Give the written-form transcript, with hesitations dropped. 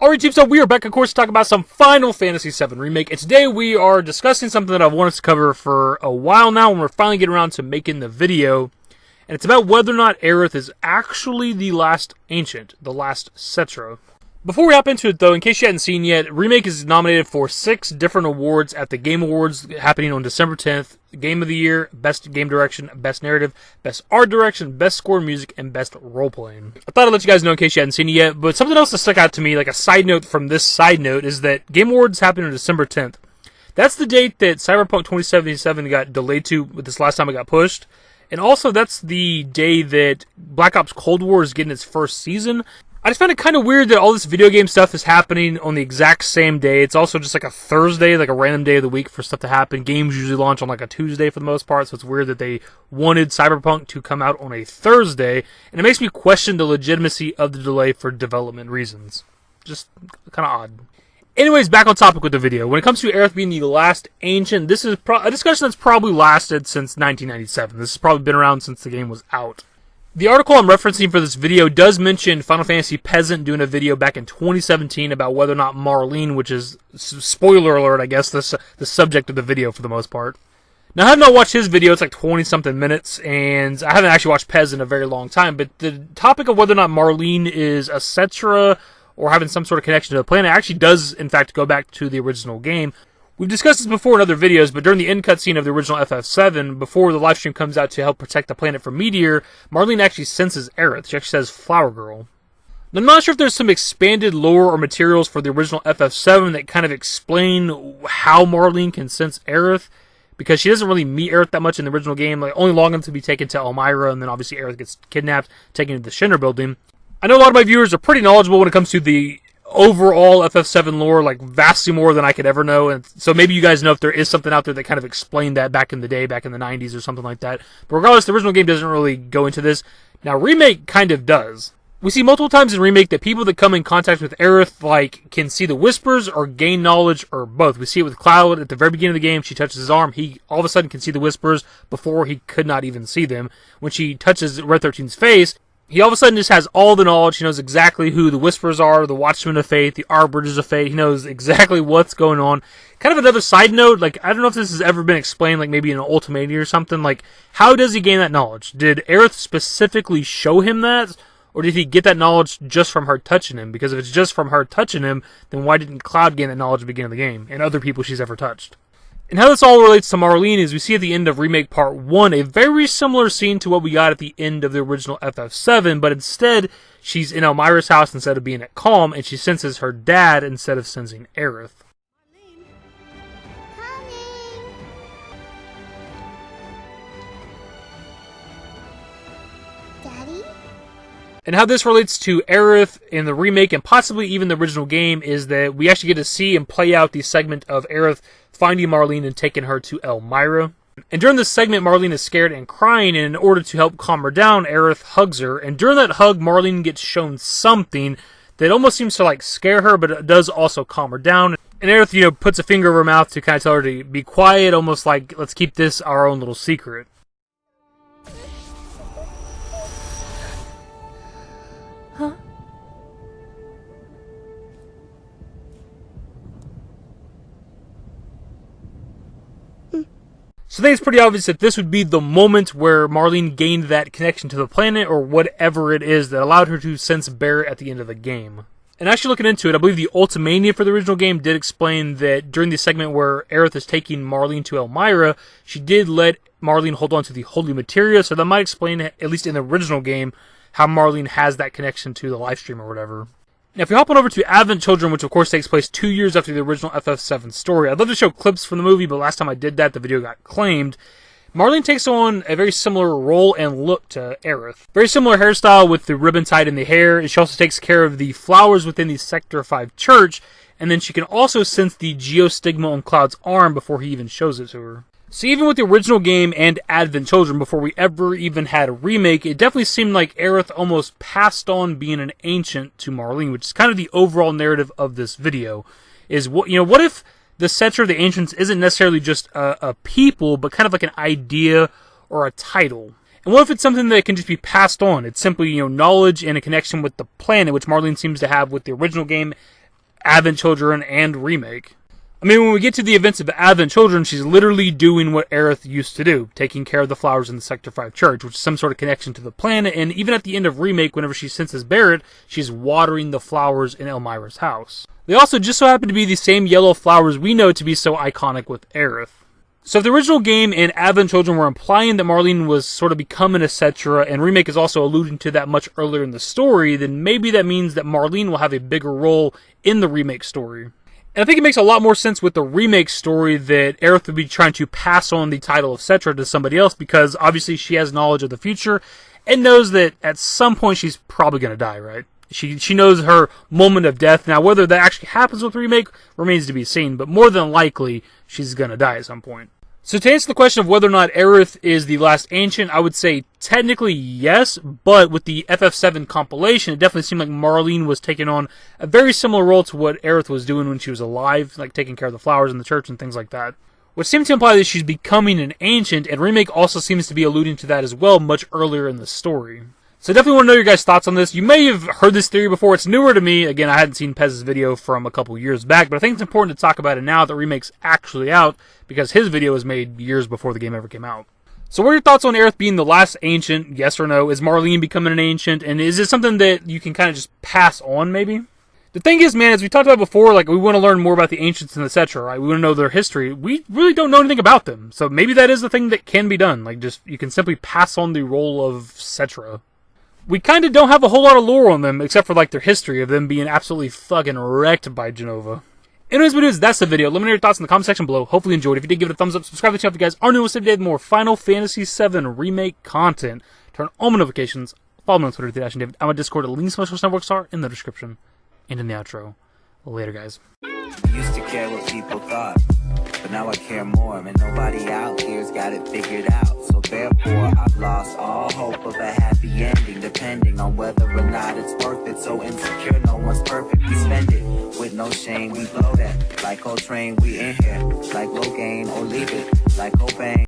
Alright, team, so we are back, of course, to talk about some Final Fantasy VII Remake, and today we are discussing something that I've wanted to cover for a while now, and we're finally getting around to making the video, and it's about whether or not Aerith is actually the last Ancient, the last Cetra. Before we hop into it, though, in case you hadn't seen yet, Remake is nominated for 6 different awards at the Game Awards happening on December 10th. Game of the Year, Best Game Direction, Best Narrative, Best Art Direction, Best Score Music, and Best Role-Playing. I thought I'd let you guys know in case you hadn't seen it yet, but something else that stuck out to me, like a side note from this side note, is that Game Awards happened on December 10th. That's the date that Cyberpunk 2077 got delayed to, with this last time it got pushed. And also, that's the day that Black Ops Cold War is getting its first season. I just find it kind of weird that all this video game stuff is happening on the exact same day. It's also just like a Thursday, like a random day of the week for stuff to happen. Games usually launch on like a Tuesday for the most part, so it's weird that they wanted Cyberpunk to come out on a Thursday. And it makes me question the legitimacy of the delay for development reasons. Just kind of odd. Anyways, back on topic with the video. When it comes to Aerith being the last Ancient, this is a discussion that's probably lasted since 1997. This has probably been around since the game was out. The article I'm referencing for this video does mention Final Fantasy Peasant doing a video back in 2017 about whether or not Marlene, which is, spoiler alert, I guess, the subject of the video for the most part. Now, I have not watched his video, it's like 20-something minutes, and I haven't actually watched Pez in a very long time, but the topic of whether or not Marlene is a Cetra or having some sort of connection to the planet actually does, in fact, go back to the original game. We've discussed this before in other videos, but during the end cutscene of the original FF7, before the livestream comes out to help protect the planet from Meteor, Marlene actually senses Aerith. She actually says, "Flower Girl." Now, I'm not sure if there's some expanded lore or materials for the original FF7 that kind of explain how Marlene can sense Aerith, because she doesn't really meet Aerith that much in the original game, like only long enough to be taken to Elmira, and then obviously Aerith gets kidnapped, taken to the Shinra building. I know a lot of my viewers are pretty knowledgeable when it comes to the overall FF7 lore, like vastly more than I could ever know, and so maybe you guys know if there is something out there that kind of explained that back in the day, back in the 90s or something like that. But regardless, the original game doesn't really go into this. Now, Remake kind of does. We see multiple times in Remake that people that come in contact with Aerith, like, can see the whispers or gain knowledge or both. We see it with Cloud at the very beginning of the game. She touches his arm. He all of a sudden can see the whispers before he could not even see them. When she touches Red 13's face, he all of a sudden just has all the knowledge. He knows exactly who the Whisperers are, the Watchmen of Fate, the Arbiters of Fate. He knows exactly what's going on. Kind of another side note, like, I don't know if this has ever been explained, like maybe in an Ultimate or something. Like, how does he gain that knowledge? Did Aerith specifically show him that? Or did he get that knowledge just from her touching him? Because if it's just from her touching him, then why didn't Cloud gain that knowledge at the beginning of the game? And other people she's ever touched? And how this all relates to Marlene is we see at the end of Remake Part 1 a very similar scene to what we got at the end of the original FF7, but instead she's in Elmira's house instead of being at Calm, and she senses her dad instead of sensing Aerith. Daddy? And how this relates to Aerith in the remake and possibly even the original game is that we actually get to see and play out the segment of Aerith finding Marlene and taking her to Elmira. And during this segment, Marlene is scared and crying, and in order to help calm her down, Aerith hugs her. And during that hug, Marlene gets shown something that almost seems to like scare her, but it does also calm her down. And Aerith, puts a finger over her mouth to kind of tell her to be quiet, almost like, let's keep this our own little secret. Huh? So I think it's pretty obvious that this would be the moment where Marlene gained that connection to the planet, or whatever it is that allowed her to sense Barret at the end of the game. And actually looking into it, I believe the Ultimania for the original game did explain that during the segment where Aerith is taking Marlene to Elmira, she did let Marlene hold on to the Holy Materia, so that might explain, at least in the original game, how Marlene has that connection to the livestream or whatever. Now, if you're hopping over to Advent Children, which of course takes place 2 years after the original FF7 story, I'd love to show clips from the movie, but last time I did that, the video got claimed. Marlene takes on a very similar role and look to Aerith. Very similar hairstyle with the ribbon tied in the hair. She also takes care of the flowers within the Sector 5 church, and then she can also sense the geostigma on Cloud's arm before he even shows it to her. So even with the original game and Advent Children, before we ever even had a remake, it definitely seemed like Aerith almost passed on being an Ancient to Marlene, which is kind of the overall narrative of this video. Is what if the Cetra of the Ancients isn't necessarily just a people, but kind of like an idea or a title? And what if it's something that can just be passed on? It's simply, knowledge and a connection with the planet, which Marlene seems to have with the original game, Advent Children and Remake. I mean, when we get to the events of Advent Children, she's literally doing what Aerith used to do, taking care of the flowers in the Sector 5 church, which is some sort of connection to the planet, and even at the end of Remake, whenever she senses Barret, she's watering the flowers in Elmira's house. They also just so happen to be the same yellow flowers we know to be so iconic with Aerith. So if the original game and Advent Children were implying that Marlene was sort of becoming a Cetra, and Remake is also alluding to that much earlier in the story, then maybe that means that Marlene will have a bigger role in the Remake story. And I think it makes a lot more sense with the Remake story that Aerith would be trying to pass on the title of Cetra to somebody else, because obviously she has knowledge of the future and knows that at some point she's probably going to die, right? She knows her moment of death. Now, whether that actually happens with Remake remains to be seen, but more than likely, she's going to die at some point. So to answer the question of whether or not Aerith is the last Ancient, I would say technically yes, but with the FF7 compilation, it definitely seemed like Marlene was taking on a very similar role to what Aerith was doing when she was alive, like taking care of the flowers in the church and things like that. Which seems to imply that she's becoming an Ancient, and Remake also seems to be alluding to that as well much earlier in the story. So definitely want to know your guys' thoughts on this. You may have heard this theory before. It's newer to me. Again, I hadn't seen Pez's video from a couple years back, but I think it's important to talk about it now that Remake's actually out, because his video was made years before the game ever came out. So what are your thoughts on Aerith being the last Ancient? Yes or no? Is Marlene becoming an Ancient? And is it something that you can kind of just pass on, maybe? The thing is, man, as we talked about before, like, we want to learn more about the Ancients and the Cetra, right? We want to know their history. We really don't know anything about them. So maybe that is the thing that can be done. Like, just, you can simply pass on the role of Cetra. We kind of don't have a whole lot of lore on them, except for, like, their history of them being absolutely fucking wrecked by Jenova. Anyways, videos, that's the video. Let me know your thoughts in the comment section below. Hopefully you enjoyed. If you did, give it a thumbs up. Subscribe to the channel if you guys are new and more Final Fantasy VII Remake content. Turn on all my notifications. Follow me on Twitter, @dashingdavid. I'm on Discord. The links to my social networks are in the description and in the outro. Later, guys. Used to care what people thought, but now I care more, and nobody out here's got it figured out. So therefore, I've lost all hope of a happy ending, depending on whether or not it's worth it. So insecure, no one's perfect. We spend it with no shame. We blow that like Coltrane. We in here like Logain, or leave it like Cobain.